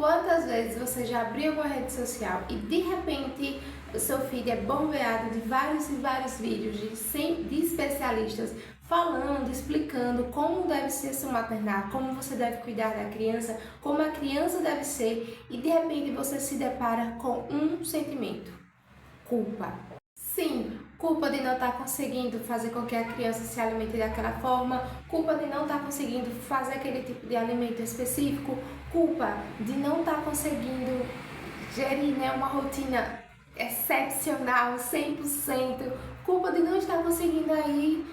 Quantas vezes você já abriu uma rede social e de repente o seu feed é bombeado de vários e vários vídeos de especialistas falando, explicando como deve ser seu maternar, como você deve cuidar da criança, como a criança deve ser, e de repente você se depara com um sentimento: culpa. Sim, culpa de não estar conseguindo fazer com que a criança se alimente daquela forma, culpa de não estar conseguindo fazer aquele tipo de alimento específico, culpa de não estar conseguindo gerir, né, uma rotina excepcional, 100%, culpa de não estar conseguindo aí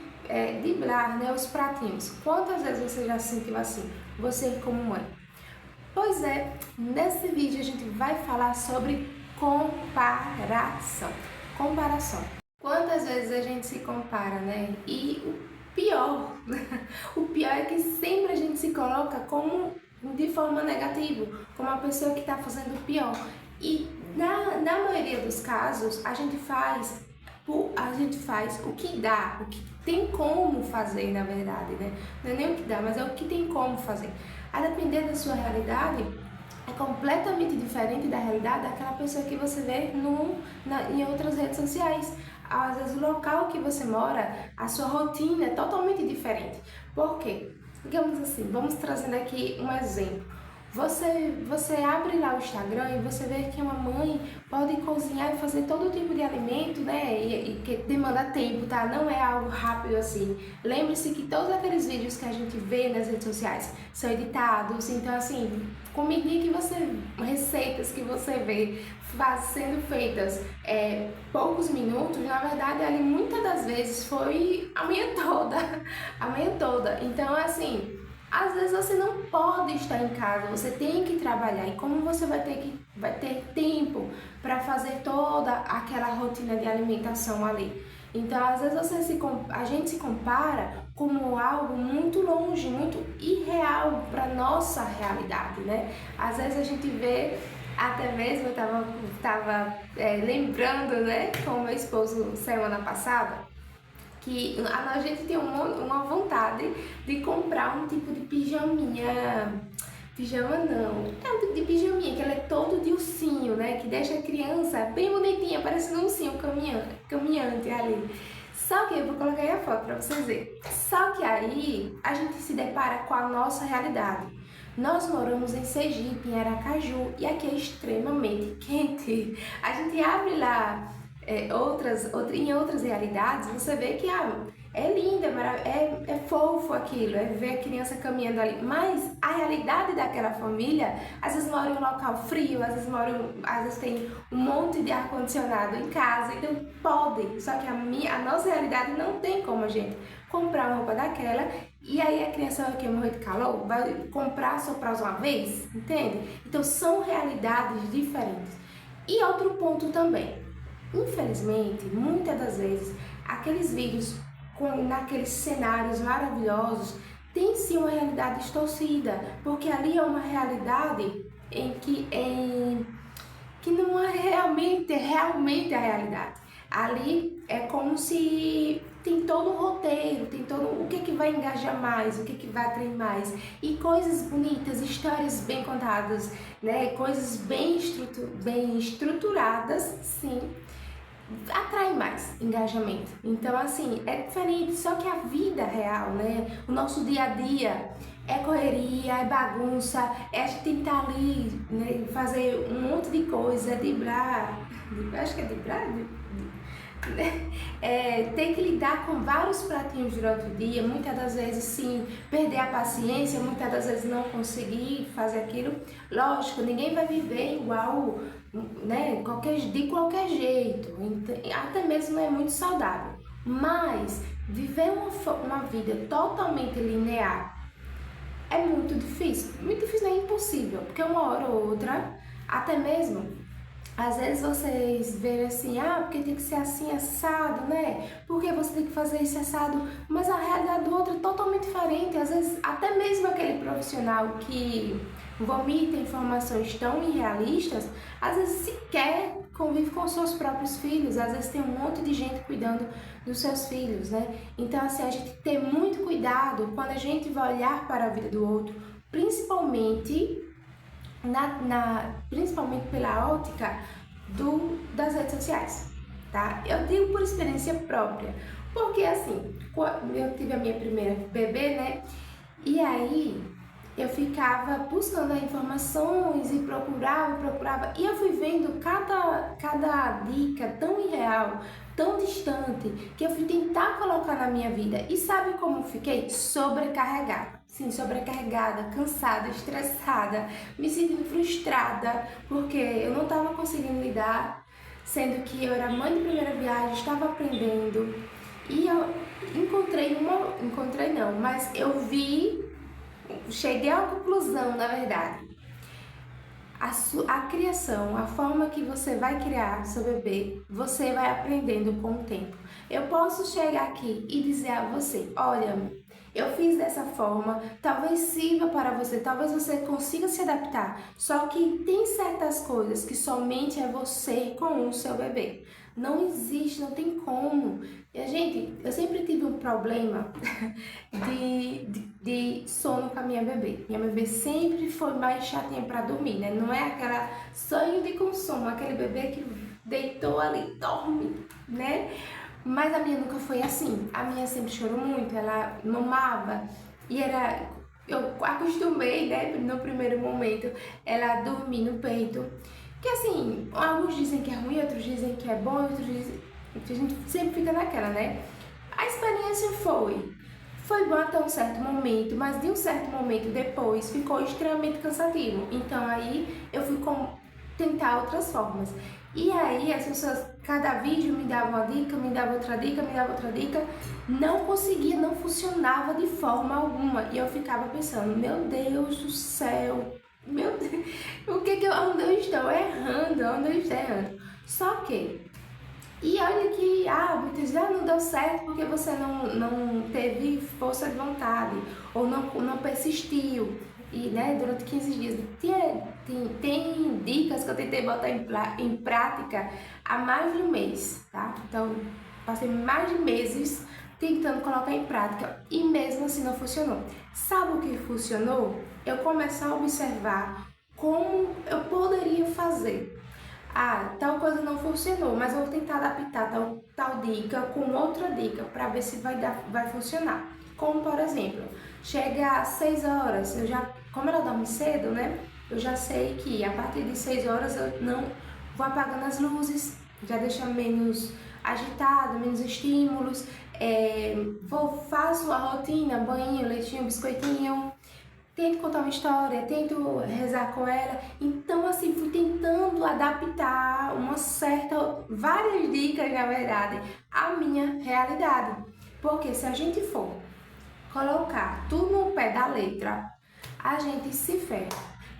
driblar, né, os pratinhos. Quantas vezes você já se sentiu assim, você como mãe? Pois é, nesse vídeo a gente vai falar sobre comparação. Comparação. Quantas vezes a gente se compara, né? E o pior, o pior é que sempre a gente se coloca como de forma negativa, como a pessoa que está fazendo o pior. E na maioria dos casos a gente faz o que dá, o que tem como fazer, na verdade, né? Não é nem o que dá, mas é o que tem como fazer. A depender da sua realidade, é completamente diferente da realidade daquela pessoa que você vê em outras redes sociais. Às vezes o local que você mora, a sua rotina é totalmente diferente. Por quê? Digamos assim, vamos trazendo aqui um exemplo. Você abre lá o Instagram e você vê que uma mãe pode cozinhar e fazer todo tipo de alimento, né? E que demanda tempo, tá? Não é algo rápido assim. Lembre-se que todos aqueles vídeos que a gente vê nas redes sociais são editados, então assim, comidinha que você, receitas que você vê sendo feitas poucos minutos, na verdade ali muitas das vezes foi a manhã toda, a manhã toda. Então assim, às vezes você não pode estar em casa, você tem que trabalhar, e como você vai ter tempo para fazer toda aquela rotina de alimentação ali? Então, às vezes a gente se compara como algo muito longe, muito irreal para nossa realidade, né? Às vezes a gente vê, até mesmo eu tava lembrando, né, com o meu esposo semana passada, que a gente tem uma vontade de comprar um tipo de pijama não, é um tipo de pijaminha que ela é todo de ursinho, né, que deixa a criança bem bonitinha, parecendo um ursinho caminhante ali. Só que eu vou colocar aí a foto pra vocês verem. Só que aí a gente se depara com a nossa realidade. Nós moramos em Sergipe, em Aracaju, e aqui é extremamente quente. A gente abre lá em outras realidades, você vê que é linda, é fofo aquilo, é ver a criança caminhando ali. Mas a realidade daquela família, às vezes mora em um local frio, às vezes tem um monte de ar-condicionado em casa, então podem. Só que a nossa realidade não tem como a gente comprar uma roupa daquela, e aí a criança vai morrer de calor, vai comprar só para usar uma vez, entende? Então são realidades diferentes. E outro ponto também. Infelizmente, muitas das vezes, aqueles vídeos naqueles cenários maravilhosos têm sim uma realidade distorcida, porque ali é uma realidade que não é realmente a realidade. Ali é como se tem todo um roteiro, tem todo o que vai engajar mais, o que vai atrair mais, e coisas bonitas, histórias bem contadas, né? Coisas bem estruturadas, sim, atrai mais engajamento. Então assim, é diferente, só que a vida real, né, o nosso dia a dia é correria, é bagunça, a gente tem que estar ali, né, fazer um monte de coisa, driblar, acho que é driblar, tem que lidar com vários pratinhos durante o dia, muitas das vezes sim, perder a paciência, muitas das vezes não conseguir fazer aquilo. Lógico, ninguém vai viver igual, né, de qualquer jeito, até mesmo é muito saudável, mas viver uma vida totalmente linear é muito difícil, não é impossível, porque uma hora ou outra, até mesmo às vezes vocês veem assim, porque tem que ser assim assado, né? Porque você tem que fazer isso assado, mas a realidade do outro é totalmente diferente. Às vezes até mesmo aquele profissional que vomita informações tão irrealistas, às vezes sequer convive com seus próprios filhos, às vezes tem um monte de gente cuidando dos seus filhos, né? Então assim, a gente tem muito cuidado quando a gente vai olhar para a vida do outro, principalmente principalmente pela ótica das redes sociais, tá? Eu digo por experiência própria, porque assim, eu tive a minha primeira bebê, né? E aí eu ficava buscando informações e procurava, e eu fui vendo cada dica tão irreal, tão distante, que eu fui tentar colocar na minha vida. E sabe como eu fiquei? Sobrecarregada. Sim, sobrecarregada, cansada, estressada, me sentindo frustrada, porque eu não estava conseguindo lidar, sendo que eu era mãe de primeira viagem, estava aprendendo. E eu encontrei não, mas eu cheguei à conclusão, na verdade. A criação, a forma que você vai criar seu bebê, você vai aprendendo com o tempo. Eu posso chegar aqui e dizer a você, olha, eu fiz dessa forma, talvez sirva para você, talvez você consiga se adaptar, só que tem certas coisas que somente é você com o seu bebê. Não existe, não tem como. E, gente, eu sempre tive um problema de sono com a minha bebê. Minha bebê sempre foi mais chatinha para dormir, né? Não é aquela sonho de consumo, aquele bebê que deitou ali, dorme, né? Mas a minha nunca foi assim. A minha sempre chorou muito, ela mamava e eu acostumei, né, no primeiro momento, ela dormir no peito. Que assim, alguns dizem que é ruim, outros dizem que é bom, outros dizem. A gente sempre fica naquela, né? A experiência foi bom até um certo momento, mas de um certo momento depois ficou extremamente cansativo. Então aí eu fui tentar outras formas. E aí as pessoas, cada vídeo me dava uma dica, me dava outra dica, me dava outra dica, não conseguia, não funcionava de forma alguma. E eu ficava pensando, meu Deus do céu, meu Deus, onde eu estou errando, onde eu estou errando. Só que, e olha que, muitas vezes não deu certo porque você não teve força de vontade, ou não persistiu. E, né, durante 15 dias, tem dicas que eu tentei botar em prática há mais de um mês, tá? Então, passei mais de meses tentando colocar em prática e mesmo assim não funcionou. Sabe o que funcionou? Eu começar a observar como eu poderia fazer. Tal coisa não funcionou, mas eu vou tentar adaptar tal dica com outra dica para ver se vai funcionar. Como, por exemplo, chega às 6 horas, como ela dorme cedo, né? Eu já sei que a partir de 6 horas eu não vou apagando as luzes, já deixa menos agitado, menos estímulos. Faço a rotina, banho, leitinho, biscoitinho. Tento contar uma história, tento rezar com ela. Então, assim, fui tentando adaptar várias dicas, na verdade, à minha realidade. Porque se a gente for colocar tudo no pé da letra, a gente se ferra.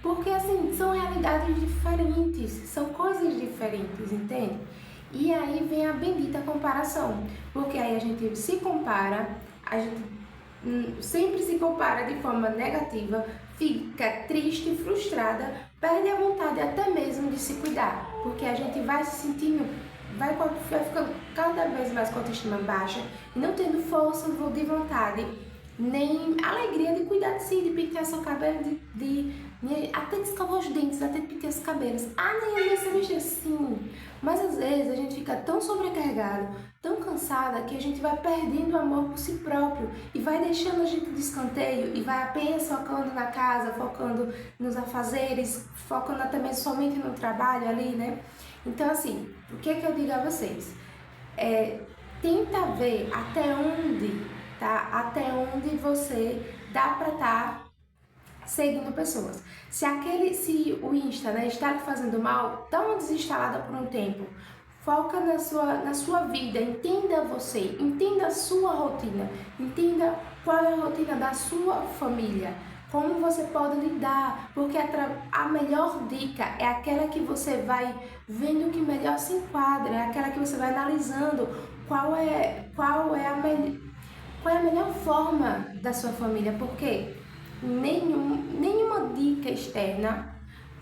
Porque, assim, são realidades diferentes, são coisas diferentes, entende? E aí vem a bendita comparação. Porque aí a gente se compara, a gente sempre se compara de forma negativa, fica triste, frustrada, perde a vontade até mesmo de se cuidar, porque a gente vai se sentindo, vai ficando cada vez mais com a autoestima baixa e não tendo força de vontade, nem alegria de cuidar de si, de pentear seu cabelo, até de escovar os dentes, até de pentear os cabelos. Nem ia ser mexer sim. Mas às vezes a gente fica tão sobrecarregado, tão cansada, que a gente vai perdendo o amor por si próprio e vai deixando a gente de escanteio e vai apenas focando na casa, focando nos afazeres, focando até mesmo somente no trabalho ali, né? Então, assim, o que eu digo a vocês? Tenta ver até onde, tá? Até onde você dá pra estar seguindo pessoas. Se o Insta, né, está lhe fazendo mal, dá uma desinstalada por um tempo. Foca na sua vida, entenda você, entenda a sua rotina, entenda qual é a rotina da sua família, como você pode lidar, porque a melhor dica é aquela que você vai vendo que melhor se enquadra, é aquela que você vai analisando qual é a melhor forma da sua família, porque nenhuma dica externa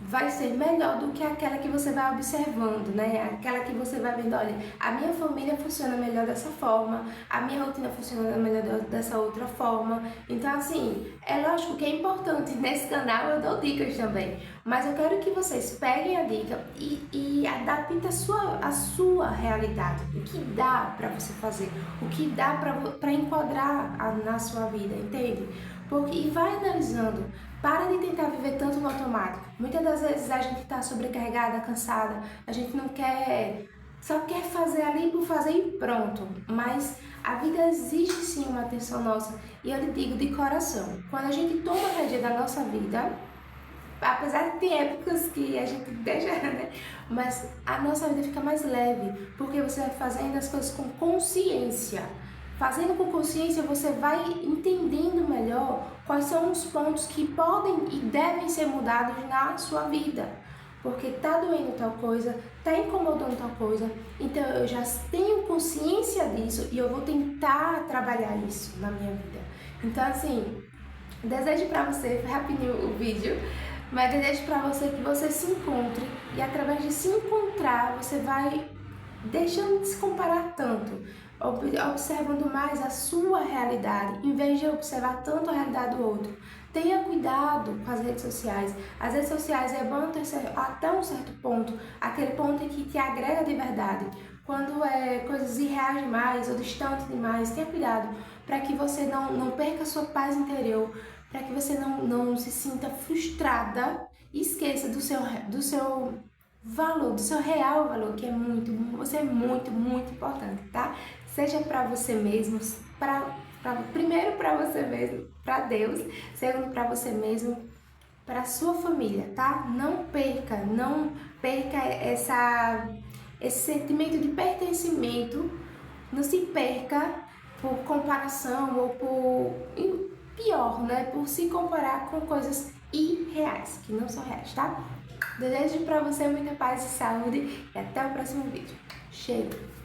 vai ser melhor do que aquela que você vai observando, né? Aquela que você vai vendo, olha, a minha família funciona melhor dessa forma, a minha rotina funciona melhor dessa outra forma. Então, assim, é lógico que é importante, nesse canal eu dou dicas também, mas eu quero que vocês peguem a dica e adaptem a sua realidade, o que dá para você fazer, o que dá para enquadrar na sua vida, entende? Porque, e vai analisando. Para de tentar viver tanto no automático. Muitas das vezes a gente está sobrecarregada, cansada, a gente não quer, só quer fazer ali por fazer e pronto. Mas a vida exige sim uma atenção nossa. E eu lhe digo de coração, quando a gente toma a rédea da nossa vida, apesar de ter épocas que a gente deixa, né? Mas a nossa vida fica mais leve, porque você vai fazendo as coisas com consciência. Fazendo com consciência, você vai entendendo melhor quais são os pontos que podem e devem ser mudados na sua vida. Porque tá doendo tal coisa, tá incomodando tal coisa, então eu já tenho consciência disso e eu vou tentar trabalhar isso na minha vida. Então, assim, desejo pra você, foi rapidinho o vídeo, mas desejo pra você que você se encontre e através de se encontrar, você vai deixando de se comparar tanto, observando mais a sua realidade, em vez de observar tanto a realidade do outro. Tenha cuidado com as redes sociais. As redes sociais é bom até um certo ponto, aquele ponto em que te agrega de verdade. Quando é coisas irreais demais ou distantes demais, tenha cuidado para que você não perca a sua paz interior, para que você não se sinta frustrada e esqueça do seu valor, do seu real valor, que é você é muito, muito importante, tá? Seja para você mesmo, primeiro para você mesmo, para Deus, segundo para você mesmo, para sua família, tá? Não perca esse sentimento de pertencimento, não se perca por comparação ou pior, né? Por se comparar com coisas irreais, que não são reais, tá? Desejo para você muita paz e saúde e até o próximo vídeo. Cheiro!